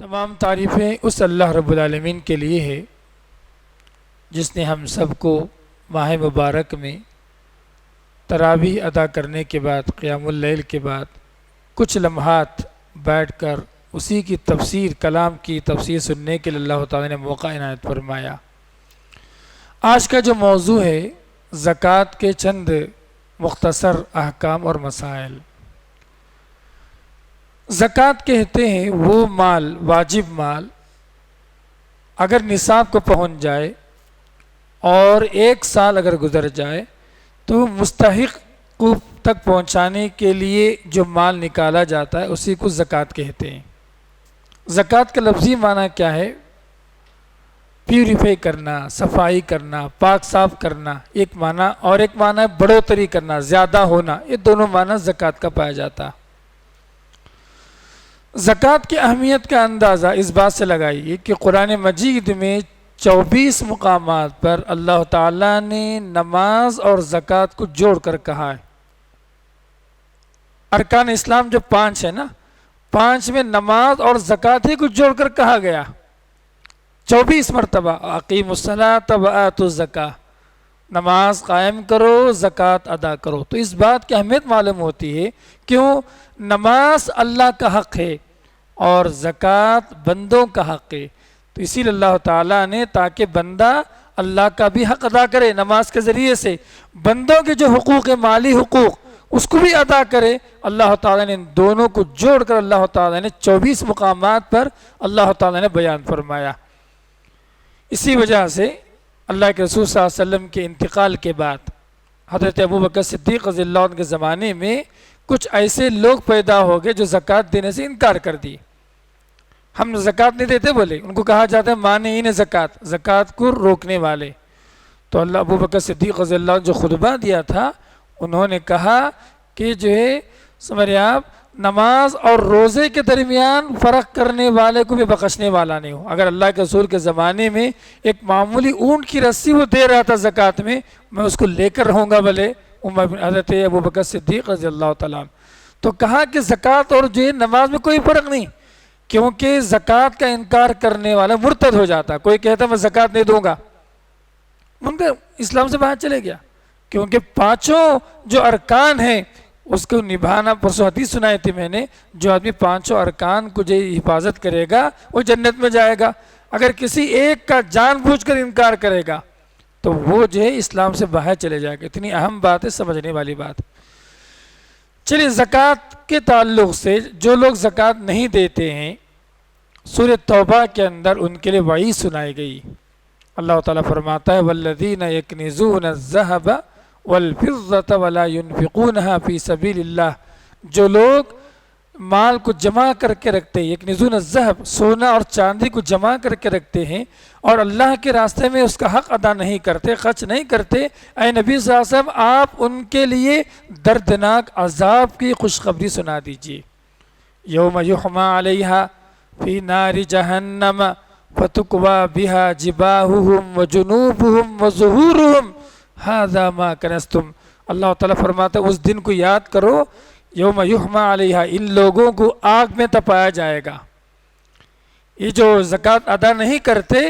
تمام تعریفیں اس اللہ رب العالمین کے لیے ہے جس نے ہم سب کو ماہ مبارک میں تراویح ادا کرنے کے بعد قیام اللیل کے بعد کچھ لمحات بیٹھ کر اسی کی تفسیر کلام کی تفسیر سننے کے لیے اللہ تعالیٰ نے موقع عنایت فرمایا۔ آج کا جو موضوع ہے زکوٰۃ کے چند مختصر احکام اور مسائل۔ زکوٰۃ کہتے ہیں وہ مال، واجب مال اگر نصاب کو پہنچ جائے اور 1 سال اگر گزر جائے تو مستحق کو تک پہنچانے کے لیے جو مال نکالا جاتا ہے اسی کو زکوٰۃ کہتے ہیں۔ زکوٰۃ کا لفظی معنی کیا ہے؟ پیوریفائی کرنا، صفائی کرنا، پاک صاف کرنا ایک معنی، اور ایک معنی ہے بڑھوتری کرنا، زیادہ ہونا۔ یہ دونوں معنی زکوٰۃ کا پایا جاتا۔ زکوٰۃ کی اہمیت کا اندازہ اس بات سے لگائیے کہ قرآن مجید میں 24 مقامات پر اللہ تعالیٰ نے نماز اور زکوٰۃ کو جوڑ کر کہا ہے۔ ارکان اسلام جو 5 ہے نا، 5 میں نماز اور زکوٰۃ ہی کو جوڑ کر کہا گیا 24 مرتبہ۔ اقیموا الصلاۃ وآتوا الزکاۃ، نماز قائم کرو، زکوٰۃ ادا کرو۔ تو اس بات کی اہمیت معلوم ہوتی ہے، کیوں؟ نماز اللہ کا حق ہے اور زکوٰۃ بندوں کا حق ہے، تو اسی لیے اللہ تعالیٰ نے تاکہ بندہ اللہ کا بھی حق ادا کرے نماز کے ذریعے سے، بندوں کے جو حقوق ہیں، مالی حقوق، اس کو بھی ادا کرے، اللہ تعالیٰ نے دونوں کو جوڑ کر اللہ تعالیٰ نے 24 مقامات پر اللہ تعالیٰ نے بیان فرمایا۔ اسی وجہ سے اللہ کے رسول صلی اللہ علیہ وسلم کے انتقال کے بعد حضرت ابوبکر صدیق رضی اللہ عنہ کے زمانے میں کچھ ایسے لوگ پیدا ہو گئے جو زکوٰۃ دینے سے انکار کر دی۔ ہم زکوٰۃ نہیں دیتے بولے، ان کو کہا جاتا ہے مانعین زکوٰۃ، زکوٰۃ کو روکنے والے۔ تو اللہ ابوبکر صدیق رضی اللہ عنہ جو خطبہ دیا تھا، انہوں نے کہا کہ جو ہے سمجھے آپ، نماز اور روزے کے درمیان فرق کرنے والے کو بھی بخشنے والا نہیں ہو۔ اگر اللہ کے رسول کے زمانے میں ایک معمولی اونٹ کی رسی وہ دے رہا تھا زکوٰۃ میں اس کو لے کر رہوں گا بھلے، حضرت ابوبکر صدیق رضی اللہ تعالیٰ عنہ۔ تو کہا کہ زکوٰۃ اور جو ہے نماز میں کوئی فرق نہیں، کیونکہ زکوٰۃ کا انکار کرنے والا مرتد ہو جاتا۔ کوئی کہتا میں زکوٰۃ نہیں دوں گا، منکر اسلام سے باہر چلے گیا، کیونکہ 5 جو ارکان ہیں اس کو نبھانا۔ پرسوں حدیث سنائی تھی میں نے، جو آدمی 5 ارکان کو جو حفاظت کرے گا وہ جنت میں جائے گا۔ اگر کسی ایک کا جان بوجھ کر انکار کرے گا تو وہ جو ہے اسلام سے باہر چلے جائے گا۔ اتنی اہم بات ہے، سمجھنے والی بات۔ چلیے زکوٰۃ کے تعلق سے جو لوگ زکوٰۃ نہیں دیتے ہیں، سورہ توبہ کے اندر ان کے لیے وعید سنائی گئی۔ اللہ تعالیٰ فرماتا ہے والذین یکنزون الذھب والفضة ولا ينفقونها فی سبیل اللہ، جو لوگ مال کو جمع کر کے رکھتے ہیں، یکنزون الذھب، سونا اور چاندی کو جمع کر کے رکھتے ہیں اور اللہ کے راستے میں اس کا حق ادا نہیں کرتے، خرچ نہیں کرتے، اے نبی صلی اللہ علیہ وسلم آپ ان کے لیے دردناک عذاب کی خوشخبری سنا دیجیے۔ یوم یحمى علیہا فی نار جہنم فتکوی بہا جباہہم وجنوبہم وظہورہم ھذا ما کنزتم۔ اللہ تعالیٰ فرماتا ہے اس دن کو یاد کرو، یوم یحمى علیہا، ان لوگوں کو آگ میں تپایا جائے گا۔ یہ جو زکوٰۃ ادا نہیں کرتے،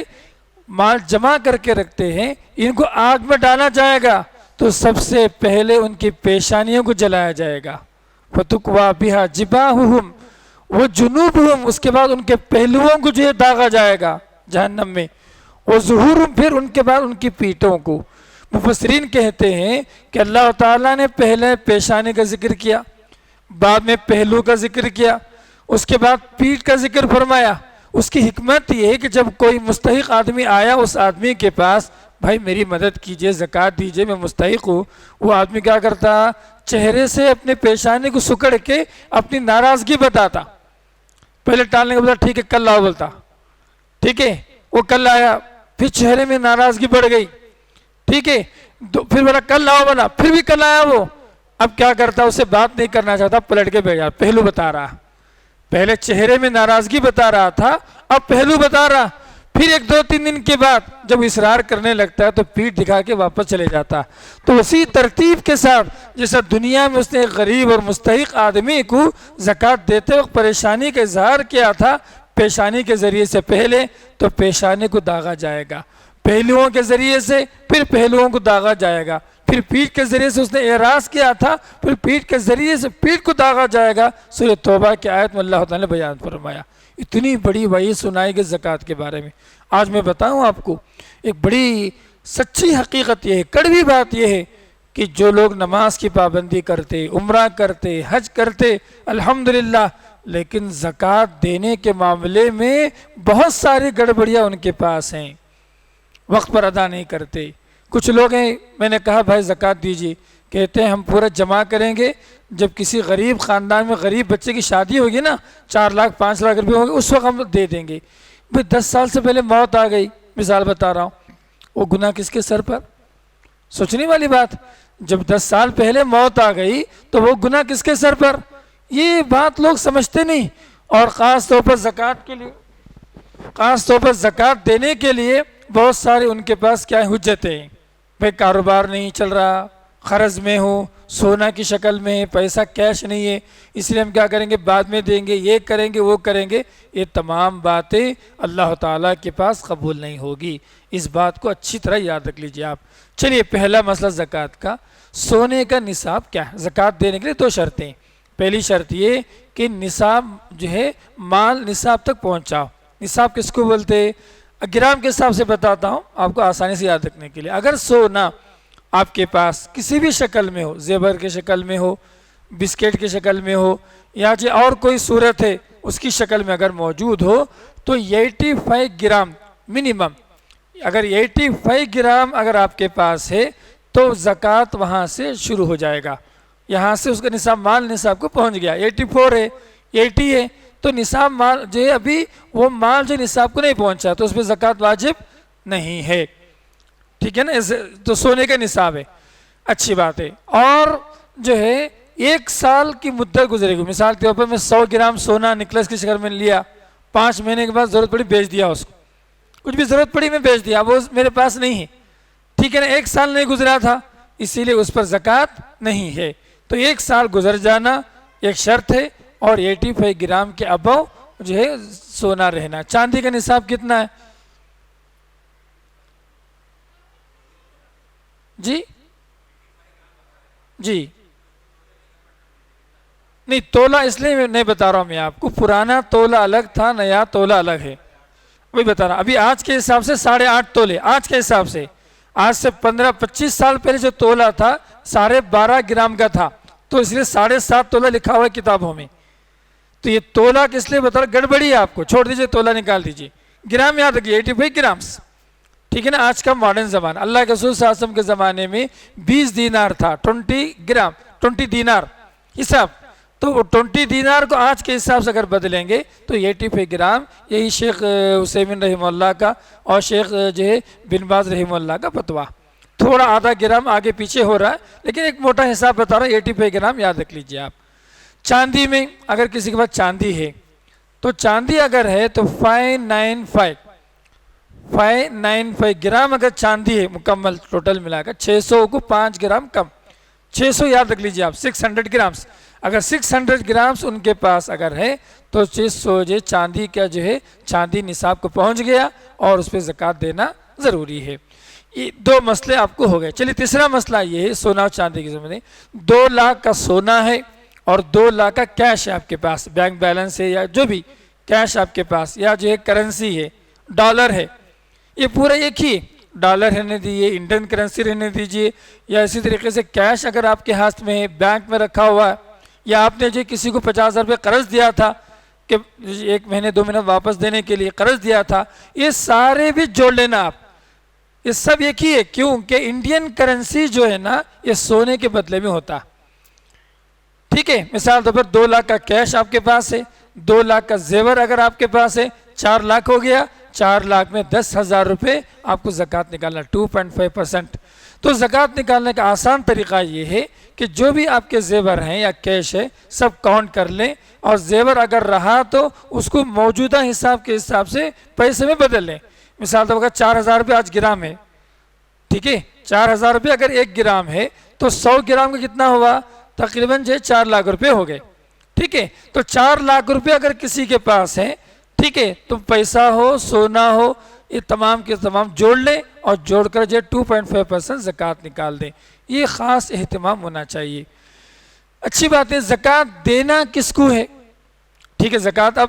مال جمع کر کے رکھتے ہیں، ان کو آگ میں ڈالا جائے گا تو سب سے پہلے ان کی پیشانیوں کو جلایا جائے گا۔ فتکوی بہا جباہہم وجنوبہم، اس کے بعد ان کے پہلوؤں کو جو ہے داغا جائے گا جہنم میں، وظہورہم، پھر ان کے بعد ان کی پیٹھوں کو۔ مفسرین کہتے ہیں کہ اللہ تعالیٰ نے پہلے پیشانی کا ذکر کیا، بعد میں پہلو کا ذکر کیا، اس کے بعد پیٹھ کا ذکر فرمایا۔ اس کی حکمت یہ ہے کہ جب کوئی مستحق آدمی آیا اس آدمی کے پاس، بھائی میری مدد کیجئے، زکوٰۃ دیجئے، میں مستحق ہوں، وہ آدمی کیا کرتا؟ چہرے سے اپنے پیشانی کو سکڑ کے اپنی ناراضگی بتاتا، پہلے ٹالنے کے بعد ٹھیک ہے کل آؤ بولتا، ٹھیک ہے، وہ کل آیا، پھر چہرے میں ناراضگی بڑھ گئی، ٹھیک ہے، پھر بولا کل آؤ، بنا پھر بھی کل آیا، وہ اب کیا کرتا؟ اسے بات نہیں کرنا چاہتا، پلٹ کے بیٹھ جا، پہلو بتا رہا، پہلے چہرے میں ناراضگی بتا رہا تھا، اب پہلو بتا رہا، پھر 1-2-3 دن کے بعد جب اصرار کرنے لگتا ہے تو پیٹھ دکھا کے واپس چلے جاتا۔ تو اسی ترتیب کے ساتھ جیسا دنیا میں اس نے ایک غریب اور مستحق آدمی کو زکوٰۃ دیتے وقت پریشانی کا اظہار کیا تھا، پیشانی کے ذریعے سے پہلے تو پیشانی کو داغا جائے گا، پہلوؤں کے ذریعے سے پھر پہلوؤں کو داغا جائے گا، پھر پیٹھ کے ذریعے سے اس نے اعراض کیا تھا، پھر پیٹھ کے ذریعے سے پیٹھ کو داغا جائے گا۔ سورہ توبہ کی آیت میں اللہ تعالیٰ نے بیان فرمایا۔ اتنی بڑی وعید سنائی گئی زکوٰۃ کے بارے میں۔ آج میں بتاؤں آپ کو ایک بڑی سچی حقیقت یہ ہے، کڑوی بات یہ ہے کہ جو لوگ نماز کی پابندی کرتے، عمرہ کرتے، حج کرتے، الحمدللہ، لیکن زکوٰۃ دینے کے معاملے میں بہت ساری گڑبڑیاں ان کے پاس ہیں، وقت پر ادا نہیں کرتے۔ کچھ لوگ ہیں، میں نے کہا بھائی زکوٰۃ دیجیے، کہتے ہیں ہم پورا جمع کریں گے، جب کسی غریب خاندان میں غریب بچے کی شادی ہوگی نا، 4 لاکھ 5 لاکھ روپے ہوں گے، اس وقت ہم دے دیں گے۔ بھائی 10 سال سے پہلے موت آ گئی، مثال بتا رہا ہوں، وہ گناہ کس کے سر پر؟ سوچنے والی بات، جب 10 سال پہلے موت آ گئی تو وہ گناہ کس کے سر پر؟ یہ بات لوگ سمجھتے نہیں، اور خاص طور پر زکوٰۃ کے لیے، خاص طور پر زکوٰۃ دینے کے لیے بہت سارے ان کے پاس کیا حجتیں ہیں، بھائی کاروبار نہیں چل رہا، قرض میں ہو، سونا کی شکل میں ہے، پیسہ کیش نہیں ہے، اس لیے ہم کیا کریں گے، بعد میں دیں گے، یہ کریں گے، وہ کریں گے۔ یہ تمام باتیں اللہ تعالیٰ کے پاس قبول نہیں ہوگی، اس بات کو اچھی طرح یاد رکھ لیجئے آپ۔ چلیے پہلا مسئلہ زکوٰۃ کا، سونے کا نصاب کیا ہے؟ زکوٰۃ دینے کے لیے 2 شرطیں۔ پہلی شرط یہ کہ نصاب جو ہے، مال نصاب تک پہنچاؤ۔ نصاب کس کو بولتے ہیں؟ گرام کے حساب سے بتاتا ہوں آپ کو آسانی سے یاد رکھنے کے لیے۔ اگر سونا آپ کے پاس کسی بھی شکل میں ہو، زیور کے شکل میں ہو، بسکٹ کی شکل میں ہو، یا جو اور کوئی صورت ہے اس کی شکل میں اگر موجود ہو، تو 85 گرام منیمم، اگر 85 گرام اگر آپ کے پاس ہے تو زکوٰۃ وہاں سے شروع ہو جائے گا۔ یہاں سے اس کا نصاب، مال نصاب کو پہنچ گیا، 84 ہے، 80 ہے، تو نصاب مال جو ہے، ابھی وہ مال جو نصاب کو نہیں پہنچا تو اس پہ زکوٰۃ واجب نہیں ہے، ٹھیک ہے نا؟ تو سونے کا نصاب ہے، اچھی بات ہے۔ اور جو ہے 1 سال کی مدت گزرے گی، مثال کے طور پر میں 100 گرام سونا نکلس کی شکل میں لیا، 5 مہینے کے بعد ضرورت پڑی بیچ دیا، اس کو کچھ بھی ضرورت پڑی میں بیچ دیا، وہ میرے پاس نہیں ہے، ٹھیک ہے نا؟ 1 سال نہیں گزرا تھا، اسی لیے اس پر زکوٰۃ نہیں ہے۔ تو 1 سال گزر جانا ایک شرط ہے، اور 85 گرام کے ابو جو ہے سونا رہنا۔ چاندی کا نصاب کتنا ہے جی؟ جی نہیں، تولہ اس لیے نہیں بتا رہا ہوں میں آپ کو، پرانا تولہ الگ تھا، نیا تولہ الگ ہے، وہی بتا رہا ہوں۔ ابھی آج کے حساب سے 8.5 تولے، آج کے حساب سے، آج سے 15-25 سال پہلے جو تولہ تھا 12.5 گرام کا تھا، تو اس لیے 7.5 تولہ لکھا ہوا ہے کتابوں میں۔ تو یہ تولہ کس لیے بتا رہا، گڑبڑی ہے، آپ کو چھوڑ دیجئے، تولہ نکال دیجئے، گرام یاد رکھیے، 85 گرامز، ٹھیک ہے نا؟ آج کا ماڈرن زمانہ، اللہ کے رسول صلی اللہ علیہ وسلم کے زمانے میں 20 دینار تھا، 20 گرام، 20 دینار حساب، تو 20 دینار کو آج کے حساب سے اگر بدلیں گے تو 85 گرام، یہی شیخ عثیمین رحمہ اللہ کا اور شیخ جو ہے بن باز رحمہ اللہ کا فتویٰ، تھوڑا آدھا گرام آگے پیچھے ہو رہا ہے، لیکن ایک موٹا حساب بتا رہا ہے، 85 گرام یاد رکھ لیجئے آپ۔ چاندی میں اگر کسی کے پاس چاندی ہے، تو چاندی اگر ہے تو 595 گرام اگر چاندی ہے، مکمل ٹوٹل ملا کر 600 کو 5 گرام کم، 600 یاد رکھ لیجئے آپ، 600 گرامز، اگر 600 گرامز ان کے پاس اگر ہے تو 600 جو چاندی کا جو ہے، چاندی نصاب کو پہنچ گیا، اور اس پہ زکوٰۃ دینا ضروری ہے۔ یہ 2 مسئلے آپ کو ہو گئے۔ چلیے تیسرا مسئلہ یہ ہے، سونا اور چاندی کی ضرورت ہے۔ 2 لاکھ کا سونا ہے اور 2 لاکھ کا کیش ہے آپ کے پاس، بینک بیلنس ہے یا جو بھی کیش آپ کے پاس، یا جو ہے کرنسی ہے، ڈالر ہے، یہ پورا ایک ہی ڈالر رہنے دیجیے، انڈین کرنسی رہنے دیجیے، یا اسی طریقے سے کیش اگر آپ کے ہاتھ میں ہے، بینک میں رکھا ہوا ہے، یا آپ نے جو کسی کو 50,000 روپے قرض دیا تھا کہ 1 مہینے 2 مہینے واپس دینے کے لیے قرض دیا تھا، یہ سارے بھی جوڑ لینا آپ، یہ سب ایک ہی ہے۔ کیوں کہ انڈین کرنسی جو ہے نا، یہ سونے کے بدلے میں ہوتا، ٹھیک ہے؟ مثال طور پر 2 لاکھ کا کیش آپ کے پاس ہے، 2 لاکھ کا زیور اگر آپ کے پاس ہے، 4 لاکھ ہو گیا، 4 لاکھ میں 10,000 روپے آپ کو زکوٰۃ نکالنا، 2.5%۔ تو زکوٰۃ نکالنے کا آسان طریقہ یہ ہے کہ جو بھی آپ کے زیور ہیں یا کیش ہے، سب کاؤنٹ کر لیں، اور زیور اگر رہا تو اس کو موجودہ حساب کے حساب سے پیسے میں بدل لیں۔ مثال طور پر 4,000 روپے آج گرام ہے، ٹھیک ہے؟ 4,000 روپے اگر 1 گرام ہے تو 100 گرام کا کتنا ہوا؟ تقریباً جو 4 لاکھ روپے ہو گئے، ٹھیک ہے؟ تو 4 لاکھ روپے اگر کسی کے پاس ہے ٹھیک ہے، تم پیسہ ہو سونا ہو یہ تمام کے تمام جوڑ لیں اور جوڑ کر جو 2.5% زکوٰۃ نکال دیں، یہ خاص اہتمام ہونا چاہیے۔ اچھی بات ہے، زکوٰۃ دینا کس کو ہے؟ ٹھیک ہے، زکوٰۃ اب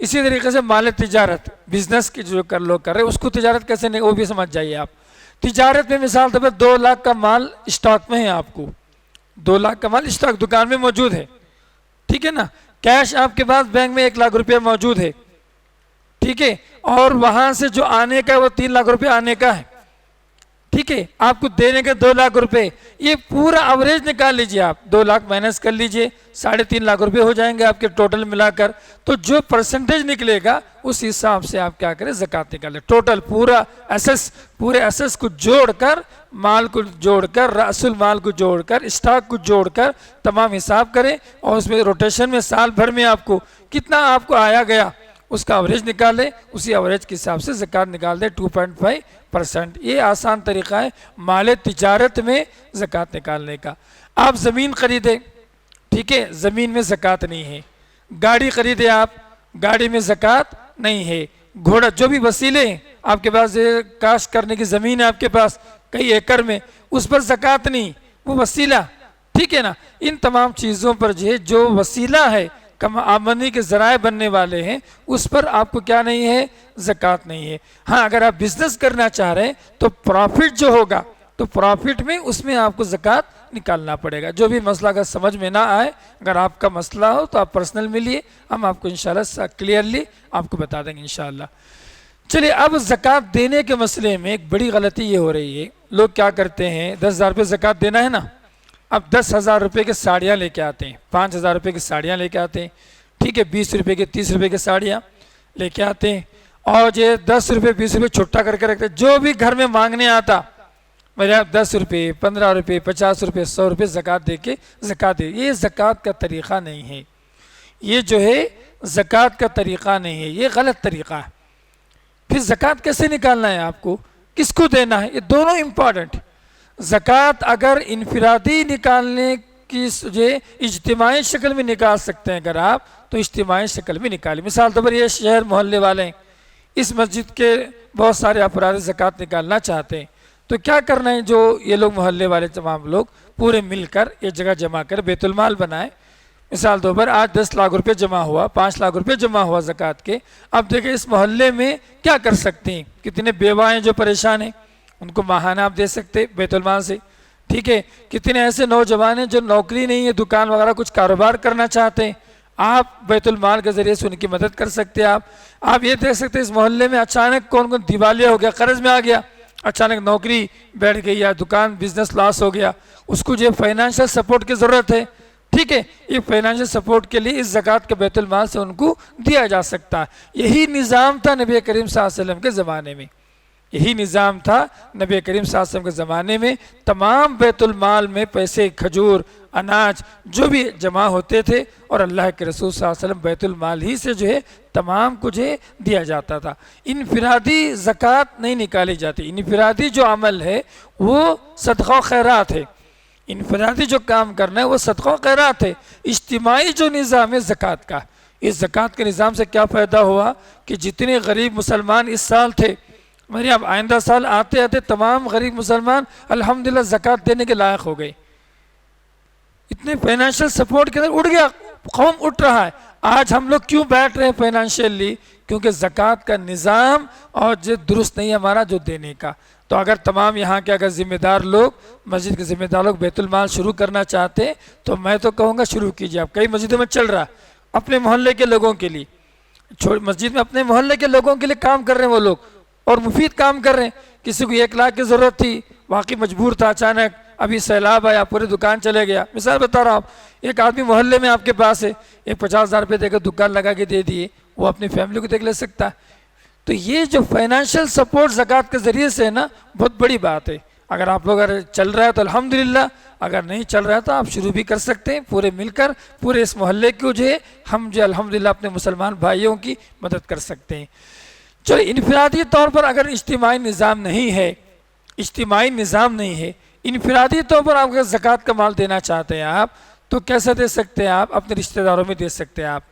اسی طریقے سے مال تجارت بزنس کی جو لوگ کر رہے ہیں اس کو تجارت کیسے نہیں، وہ بھی سمجھ جائیے آپ۔ تجارت میں مثال طور پر 2 لاکھ کا مال اسٹاک میں ہے، آپ کو 2 لاکھ کا مال اسٹاک دکان میں موجود ہے، ٹھیک ہے نا، کیش آپ کے پاس بینک میں 1 لاکھ روپیہ موجود ہے، ٹھیک ہے، اور وہاں سے جو آنے کا ہے وہ 3 لاکھ روپے آنے کا ہے، ٹھیک ہے، آپ کو دینے کے 2 لاکھ روپے، یہ پورا اوریج نکال لیجئے، آپ 2 لاکھ مائنس کر لیجئے، 3.5 لاکھ روپے ہو جائیں گے آپ کے ٹوٹل ملا کر، تو جو پرسنٹیج نکلے گا اس حساب سے آپ کیا کریں، زکوٰۃ نکالیں، ٹوٹل پورا ایسس، پورے ایسس کو جوڑ کر، مال کو جوڑ کر، رأس المال کو جوڑ کر، اسٹاک کو جوڑ کر تمام حساب کریں، اور اس میں روٹیشن میں سال بھر میں آپ کو کتنا آپ کو آیا گیا اس کا اوریج نکالیں، اسی اوریج کے حساب سے زکوٰۃ نکال دیں 2.5%۔ یہ آسان طریقہ ہے مال تجارت میں زکوٰۃ نکالنے کا۔ آپ زمین خریدیں، ٹھیک ہے، زمین میں زکوٰۃ نہیں ہے، گاڑی خریدیں آپ، گاڑی میں زکوٰۃ نہیں ہے، گھوڑا جو بھی وسیلے ہیں آپ کے پاس، کاشت کرنے کی زمین ہے آپ کے پاس کئی ایکڑ میں، اس پر زکوٰۃ نہیں، وہ وسیلہ، ٹھیک ہے نا، ان تمام چیزوں پر جو وسیلہ ہے کم آمدنی کے ذرائع بننے والے ہیں اس پر آپ کو کیا نہیں ہے، زکوٰۃ نہیں ہے۔ ہاں اگر آپ بزنس کرنا چاہ رہے ہیں تو پروفٹ جو ہوگا تو پروفٹ میں اس میں آپ کو زکوٰۃ نکالنا پڑے گا۔ جو بھی مسئلہ اگر سمجھ میں نہ آئے، اگر آپ کا مسئلہ ہو تو آپ پرسنل ملیے، ہم آپ کو انشاءاللہ کلیئرلی آپ کو بتا دیں گے انشاءاللہ۔ چلیے اب زکوٰۃ دینے کے مسئلے میں ایک بڑی غلطی یہ ہو رہی ہے، لوگ کیا کرتے ہیں 10,000 روپے زکوٰۃ دینا ہے نا، اب 10,000 روپے کے ساڑیاں لے کے آتے ہیں، 5,000 روپے کی ساڑیاں لے کے آتے ہیں، ٹھیک ہے، 20 روپے کے 30 روپے کے ساڑیاں لے کے آتے ہیں، اور 10 روپے 20 روپے چھٹا کر کے رکھتے ہیں، جو بھی گھر میں مانگنے آتا میرے آپ 10 روپے 15 روپے 50 روپے 100 روپے زکوٰۃ دے کے زکوٰۃ دے۔ یہ زکوٰۃ کا طریقہ نہیں ہے، یہ جو ہے زکوٰۃ کا طریقہ نہیں ہے، یہ غلط طریقہ ہے۔ پھر زکوٰۃ کیسے نکالنا ہے آپ کو، کس کو دینا ہے، یہ دونوں امپورٹنٹ۔ زکوٰۃ اگر انفرادی نکالنے کی اجتماعی شکل میں نکال سکتے ہیں اگر آپ تو اجتماعی شکل میں نکالیں۔ مثال طور پر یہ شہر محلے والے ہیں، اس مسجد کے بہت سارے افراد زکوٰۃ نکالنا چاہتے ہیں، تو کیا کرنا ہے، جو یہ لوگ محلے والے تمام لوگ پورے مل کر ایک جگہ جمع کر بیت المال بنائیں۔ مثال طور پر آج 10 لاکھ روپے جمع ہوا، 5 لاکھ روپے جمع ہوا زکوٰۃ کے، اب دیکھیں اس محلے میں کیا کر سکتے ہیں، کتنے بیوہ ہیں جو پریشان ہیں، ان کو ماہانہ آپ دے سکتے بیت المال سے، ٹھیک ہے، کتنے ایسے نوجوان ہیں جو نوکری نہیں ہے، دکان وغیرہ کچھ کاروبار کرنا چاہتے ہیں، آپ بیت المال کے ذریعے سے ان کی مدد کر سکتے ہیں۔ آپ یہ دیکھ سکتے ہیں اس محلے میں اچانک کون کون دیوالیہ ہو گیا، قرض میں آ گیا، اچانک نوکری بیٹھ گئی یا دکان بزنس لاس ہو گیا، اس کو جو فائنانشل سپورٹ کی ضرورت ہے، ٹھیک ہے، یہ فائنانشل سپورٹ کے لیے اس زکوٰۃ کے بیت المال سے ان کو دیا جا سکتا ہے۔ یہی نظام تھا نبی کریم صلی اللہ علیہ وسلم کے زمانے میں، یہی نظام تھا نبی کریم صلی اللہ علیہ وسلم کے زمانے میں، تمام بیت المال میں پیسے، کھجور، اناج جو بھی جمع ہوتے تھے، اور اللہ کے رسول صلی اللہ علیہ وسلم بیت المال ہی سے جو ہے تمام کو جو ہے دیا جاتا تھا۔ انفرادی زکوٰۃ نہیں نکالی جاتی، انفرادی جو عمل ہے وہ صدقہ و خیرات ہے، انفرادی جو کام کرنا ہے وہ صدقہ و خیرات ہے۔ اجتماعی جو نظام ہے زکوٰۃ کا، اس زکوٰۃ کے نظام سے کیا فائدہ ہوا کہ جتنے غریب مسلمان اس سال تھے، میرے اب آئندہ سال آتے آتے تمام غریب مسلمان الحمدللہ زکوٰۃ دینے کے لائق ہو گئے، اتنے فائنینشیل سپورٹ کے اندر اٹھ گیا، قوم اٹھ رہا ہے۔ آج ہم لوگ کیوں بیٹھ رہے ہیں فائنینشیلی، کیونکہ زکوٰۃ کا نظام اور جو درست نہیں ہے ہمارا جو دینے کا۔ تو اگر تمام یہاں کے اگر ذمہ دار لوگ، مسجد کے ذمہ دار لوگ بیت المال شروع کرنا چاہتے ہیں تو میں تو کہوں گا شروع کیجیے۔ آپ کئی مسجدوں میں چل رہا ہے، اپنے محلے کے لوگوں کے لیے، مسجد میں اپنے محلے کے لوگوں کے لیے کام کر رہے ہیں وہ لوگ، اور مفید کام کر رہے ہیں۔ کسی کو 1 لاکھ کی ضرورت تھی، واقعی مجبور تھا، اچانک ابھی سیلاب آیا پوری دکان چلے گیا، مثال بتا رہا ہوں، ایک آدمی محلے میں آپ کے پاس ہے، ایک 50,000 روپے دے کر دکان لگا کے دے دیے، وہ اپنی فیملی کو دیکھ لے سکتا ہے۔ تو یہ جو فائنینشیل سپورٹ زکوٰۃ کے ذریعے سے ہے نا، بہت بڑی بات ہے۔ اگر آپ لوگ اگر چل رہا ہے تو الحمدللہ، اگر نہیں چل رہا ہے تو آپ شروع بھی کر سکتے ہیں، پورے مل کر پورے اس محلے کو جو ہے ہم جو الحمدللہ اپنے مسلمان بھائیوں کی مدد کر سکتے ہیں۔ چلو انفرادی طور پر اگر اجتماعی نظام نہیں ہے، اجتماعی نظام نہیں ہے، انفرادی طور پر آپ اگر زکوٰۃ کا مال دینا چاہتے ہیں آپ، تو کیسا دے سکتے ہیں آپ؟ اپنے رشتہ داروں میں دے سکتے ہیں آپ،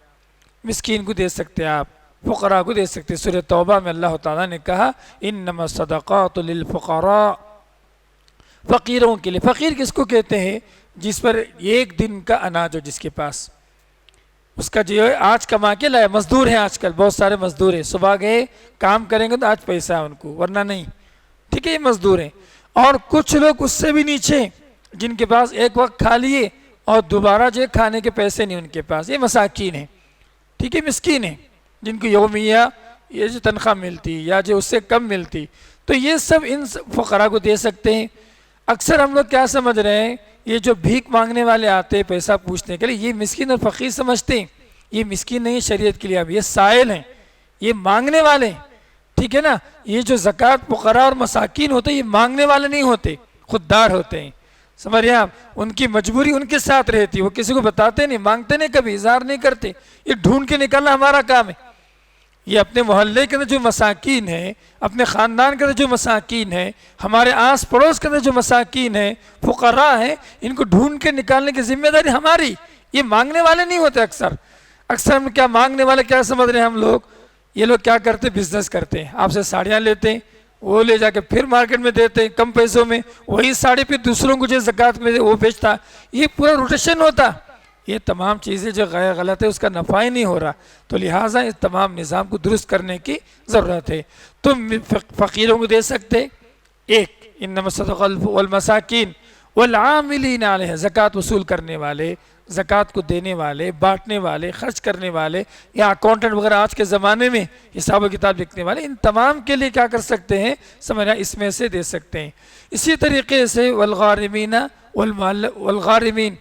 مسکین کو دے سکتے ہیں آپ، فقراء کو دے سکتے ہیں۔ سورہ توبہ میں اللہ تعالیٰ نے کہا انما الصدقات للفقراء، فقیروں کے لیے۔ فقیر کس کو کہتے ہیں؟ جس پر ایک دن کا اناج ہو، جس کے پاس اس کا جو ہے آج کما کے لائے۔ مزدور ہیں آج کل بہت سارے مزدور ہیں، صبح گئے کام کریں گے تو آج پیسہ ہے ان کو، ورنہ نہیں، ٹھیک ہے، یہ مزدور ہیں۔ اور کچھ لوگ اس سے بھی نیچے، جن کے پاس ایک وقت کھا لیے اور دوبارہ جو ہے کھانے کے پیسے نہیں ان کے پاس، یہ مساکین ہیں، ٹھیک ہے، مسکین ہیں، جن کو یومیہ یہ جو تنخواہ ملتی یا جو اس سے کم ملتی، تو یہ سب ان فقراء کو دے سکتے ہیں۔ اکثر ہم لوگ کیا سمجھ رہے ہیں؟ یہ جو بھیک مانگنے والے آتے ہیں پیسہ پوچھنے کے لیے، یہ مسکین اور فقیر سمجھتے ہیں۔ یہ مسکین نہیں شریعت کے لیے، اب یہ سائل ہیں، یہ مانگنے والے ہیں، ٹھیک ہے نا۔ یہ جو زکوٰۃ فقراء اور مساکین ہوتے ہیں، یہ مانگنے والے نہیں ہوتے، خوددار ہوتے ہیں، سمجھ رہے ہیں آپ؟ ان کی مجبوری ان کے ساتھ رہتی ہے، وہ کسی کو بتاتے نہیں، مانگتے نہیں، کبھی اظہار نہیں کرتے۔ یہ ڈھونڈ کے نکلنا ہمارا کام ہے۔ یہ اپنے محلے کے اندر جو مساکین ہیں، اپنے خاندان کے اندر جو مساکین ہیں، ہمارے آس پڑوس کے اندر جو مساکین ہیں، فقراء ہیں، ان کو ڈھونڈ کے نکالنے کی ذمہ داری ہماری۔ یہ مانگنے والے نہیں ہوتے۔ اکثر ہم کیا مانگنے والے کیا سمجھ رہے ہیں ہم لوگ؟ یہ لوگ کیا کرتے؟ بزنس کرتے ہیں، آپ سے ساڑیاں لیتے ہیں، وہ لے جا کے پھر مارکیٹ میں دیتے ہیں کم پیسوں میں، وہی ساڑی پھر دوسروں کو جو زکوٰۃ میں وہ بیچتا۔ یہ پورا روٹیشن ہوتا۔ یہ تمام چیزیں جو غیر غلط ہے، اس کا نفع ہی نہیں ہو رہا، تو لہٰذا اس تمام نظام کو درست کرنے کی ضرورت ہے۔ تم فقیروں کو دے سکتے، ایک انما الصدقات والمساکین والعاملین علیہ، زکوٰۃ وصول کرنے والے، زکوٰۃ کو دینے والے، بانٹنے والے، خرچ کرنے والے، یا اکاؤنٹنٹ وغیرہ آج کے زمانے میں حساب و کتاب لکھنے والے، ان تمام کے لیے کیا کر سکتے ہیں؟ سمجھنا، اس میں سے دے سکتے ہیں۔ اسی طریقے سے والغارمین والغارمین،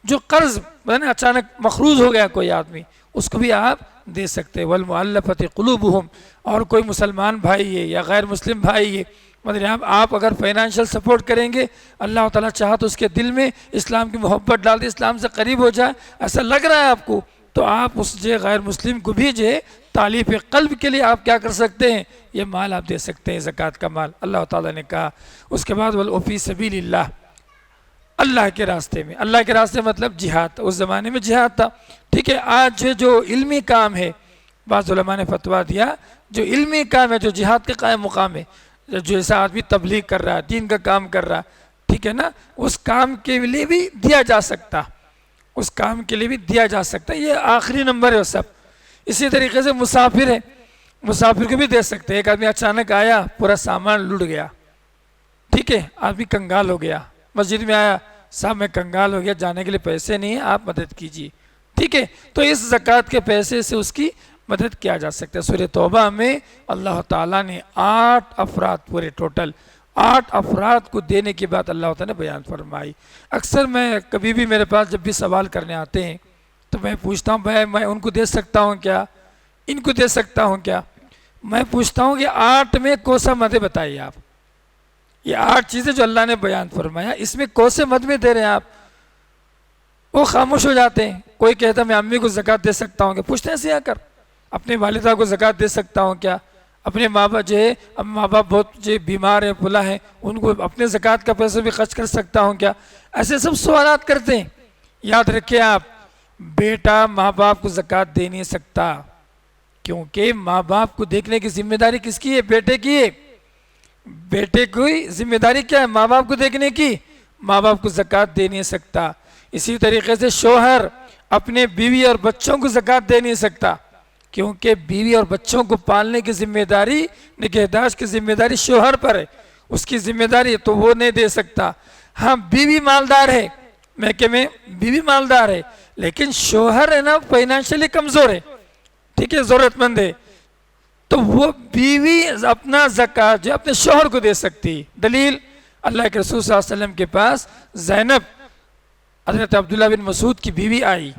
جو قرض اچانک مقروض ہو گیا کوئی آدمی، اس کو بھی آپ دے سکتے ہیں۔ والمؤلفۃ قلوبہم، اور کوئی مسلمان بھائی ہے یا غیر مسلم بھائی ہے، مطلب آپ اگر فائنانشیل سپورٹ کریں گے، اللہ تعالیٰ چاہا تو اس کے دل میں اسلام کی محبت ڈال دے، اسلام سے قریب ہو جائے، ایسا لگ رہا ہے آپ کو، تو آپ اس جو غیر مسلم کو بھی جو تعلیف قلب کے لیے آپ کیا کر سکتے ہیں؟ یہ مال آپ دے سکتے ہیں، زکوٰۃ کا مال، اللہ تعالیٰ نے کہا۔ اس کے بعد وفی سبیل اللہ، اللہ کے راستے میں، اللہ کے راستے مطلب جہاد، اس زمانے میں جہاد تھا، ٹھیک ہے۔ آج جو علمی کام ہے، بعض علماء نے فتویٰ دیا، جو علمی کام ہے، جو جہاد کے قائم مقام ہے، جو جیسا آدمی تبلیغ کر رہا ہے، دین کا کام کر رہا ہے، ٹھیک ہے نا، اس کام کے لیے بھی دیا جا سکتا، اس کام کے لیے بھی دیا جا سکتا، یہ آخری نمبر ہے سب۔ اسی طریقے سے مسافر ہے، مسافر کو بھی دے سکتے ہیں۔ ایک آدمی اچانک آیا، پورا سامان لٹ گیا، ٹھیک ہے، آدمی کنگال ہو گیا، مسجد میں آیا، صاحب میں کنگال ہو گیا، جانے کے لیے پیسے نہیں ہیں، آپ مدد کیجیے، ٹھیک ہے، تو اس زکوٰۃ کے پیسے سے اس کی مدد کیا جا سکتا ہے۔ سورہ توبہ میں اللہ تعالیٰ نے 8 افراد، پورے ٹوٹل 8 افراد کو دینے کی بات اللہ تعالیٰ نے بیان فرمائی۔ اکثر میں کبھی بھی میرے پاس جب بھی سوال کرنے آتے ہیں تو میں پوچھتا ہوں، بھائی میں ان کو دے سکتا ہوں کیا، ان کو دے سکتا ہوں کیا؟ میں پوچھتا ہوں کہ 8 میں کون سا مد بتائیے آپ، یہ 8 چیزیں جو اللہ نے بیان فرمایا، اس میں کون سے مد میں دے رہے ہیں آپ؟ وہ خاموش ہو جاتے ہیں۔ کوئی کہتا ہے میں امی کو زکوٰۃ دے سکتا ہوں کیا؟ پوچھتے ہیں سیا کر، اپنے والدہ کو زکوٰۃ دے سکتا ہوں کیا؟ اپنے ماں باپ جو ہے، اب ماں باپ بہت جو بیمار ہیں، پلا ہیں، ان کو اپنے زکوٰۃ کا پیسہ بھی خرچ کر سکتا ہوں کیا؟ ایسے سب سوالات کرتے ہیں۔ یاد رکھیں آپ، بیٹا ماں باپ کو زکوٰۃ دے نہیں سکتا، کیونکہ ماں باپ کو دیکھنے کی ذمہ داری کس کی ہے؟ بیٹے کی ہے۔ بیٹے کی ذمہ داری کیا ہے؟ ماں باپ کو دیکھنے کی۔ ماں باپ کو زکوٰۃ دے نہیں سکتا۔ اسی طریقے سے شوہر اپنے بیوی اور بچوں کو زکوٰۃ دے نہیں سکتا، کیونکہ بیوی اور بچوں کو پالنے کی ذمہ داری، نگہداشت کی ذمہ داری شوہر پر ہے، اس کی ذمہ داری تو وہ نہیں دے سکتا۔ ہاں بیوی مالدار ہے، میکے میں بیوی مالدار ہے، لیکن شوہر ہے نا فائنینشلی کمزور ہے، ٹھیک ہے، ضرورت مند ہے، تو وہ بیوی اپنا زکوٰۃ جو اپنے شوہر کو دے سکتی۔ دلیل، اللہ کے رسول صلی اللہ علیہ وسلم کے پاس زینب حضرت عبداللہ بن مسعود کی بیوی آئی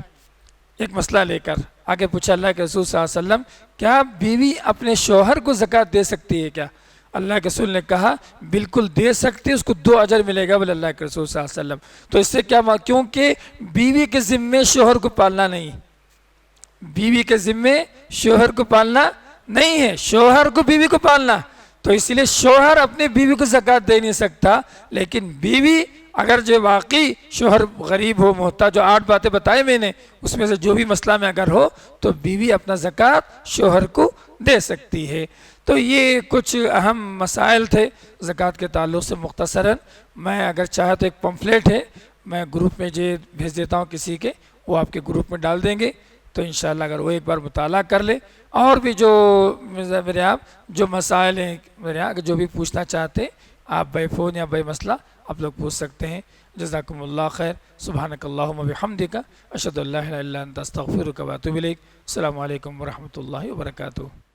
ایک مسئلہ لے کر، آگے پوچھا اللہ کے رسول صلی اللہ علیہ وسلم کیا بیوی اپنے شوہر کو زکوٰۃ دے سکتی ہے کیا؟ اللہ کے رسول نے کہا بالکل دے سکتی، اس کو 2 اجر ملے گا، بولے اللہ کے رسول صلی اللہ علیہ وسلم۔ تو اس سے کیا، کیونکہ بیوی کے ذمے شوہر کو پالنا نہیں، بیوی کے ذمے شوہر کو پالنا نہیں ہے، شوہر کو بیوی کو پالنا، تو اس لیے شوہر اپنی بیوی کو زکوٰۃ دے نہیں سکتا، لیکن بیوی اگر جو واقعی شوہر غریب ہو محتاج، جو 8 باتیں بتائے میں نے، اس میں سے جو بھی مسئلہ میں اگر ہو تو بیوی اپنا زکوٰۃ شوہر کو دے سکتی ہے۔ تو یہ کچھ اہم مسائل تھے زکوٰۃ کے تعلق سے مختصراً۔ میں اگر چاہے تو ایک پمفلیٹ ہے، میں گروپ میں جو بھیج دیتا ہوں کسی کے، وہ آپ کے گروپ میں ڈال دیں گے، تو انشاءاللہ اگر وہ ایک بار مطالعہ کر لے، اور بھی جو میرے آپ جو مسائل ہیں میرے آپ جو بھی پوچھنا چاہتے ہیں، آپ بائی فون یا بائی مسئلہ آپ لوگ پوچھ سکتے ہیں۔ جزاکم اللہ خیر، سبحانک اللہم وبحمدک، اشہد ان لا الہ الا انت استغفرک و اتوب الیک۔ السلام علیکم ورحمۃ اللہ وبرکاتہ۔